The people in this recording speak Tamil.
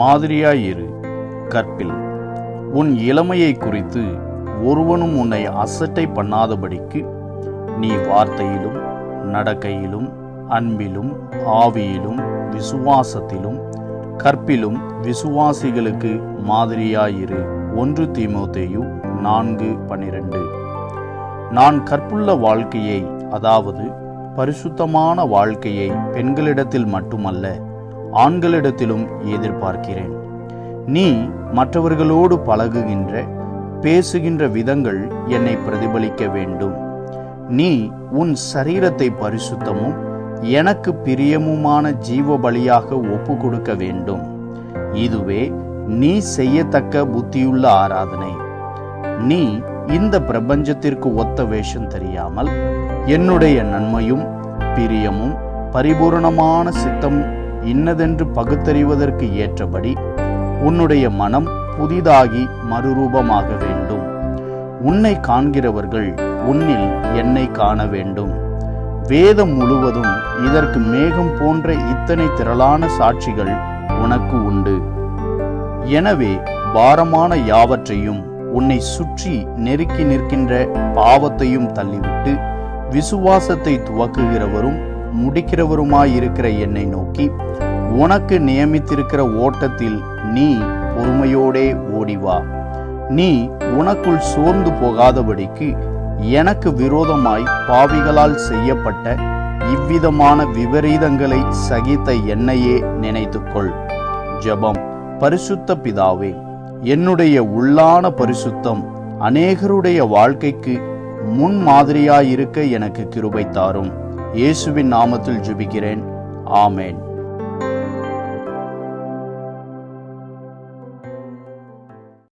மாதிரியாயிரு, கற்பில். உன் இளமையை குறித்து ஒருவனும் உன்னை அசட்டை பண்ணாதபடிக்கு நீ வார்த்தையிலும் நடக்கையிலும் அன்பிலும் ஆவியிலும் விசுவாசத்திலும் கற்பிலும் விசுவாசிகளுக்கு மாதிரியாயிரு. 1 தீமோத்தேயு 4:12. நான் கற்புள்ள வாழ்க்கையை, அதாவது பரிசுத்தமான வாழ்க்கையை பெண்களிடத்தில் மட்டுமல்ல ஆண்களிடத்திலும் எதிர்பார்க்கிறேன். நீ மற்றவர்களோடு பழகுகின்ற பேசுகின்ற விதங்கள் என்னை பிரதிபலிக்க வேண்டும். நீ உன் சரீரத்தை பரிசுத்தமும் எனக்கு பிரியமுமான ஜீவ பலியாக ஒப்பு கொடுக்க வேண்டும். இதுவே நீ செய்யத்தக்க புத்தியுள்ள ஆராதனை. நீ இந்த பிரபஞ்சத்திற்கு ஒத்த வேஷம் தெரியாமல் என்னுடைய நன்மையும் பிரியமும் பரிபூரணமான சித்தம் இன்னதென்று பகுத்தறிவதற்கு ஏற்றபடி உன்னுடைய மனம் புதிதாகி மறுரூபமாக வேண்டும். உன்னை காண்கிறவர்கள் உன்னில் என்னை காண வேண்டும். வேதம் முழுவதும் இதற்கு மேகம் போன்ற இத்தனை திரளான சாட்சிகள் உனக்கு உண்டு. எனவே பாரமான யாவற்றையும் உன்னை சுற்றி நெருக்கி நிற்கின்ற பாவத்தையும் தள்ளிவிட்டு விசுவாசத்தை துவக்குகிறவரும் முடிக்கிறவருமாயிருக்கிற என்னை நோக்கி உனக்கு நியமித்திருக்கிற ஓட்டத்தில் நீ பொறுமையோடே ஓடிவா. நீ உனக்குள் சோர்ந்து போகாதபடிக்கு எனக்கு விரோதமாய் பாவிகளால் செய்யப்பட்ட இவ்விதமான விபரீதங்களை சகித்த என்னையே நினைத்துக்கொள். ஜெபம். பரிசுத்த பிதாவே, என்னுடைய உள்ளான பரிசுத்தம் அநேகருடைய வாழ்க்கைக்கு முன்மாதிரியாயிருக்க எனக்கு கிருபை தாரும். இயேசுவின் நாமத்தில் ஜெபிக்கிறேன். ஆமேன்.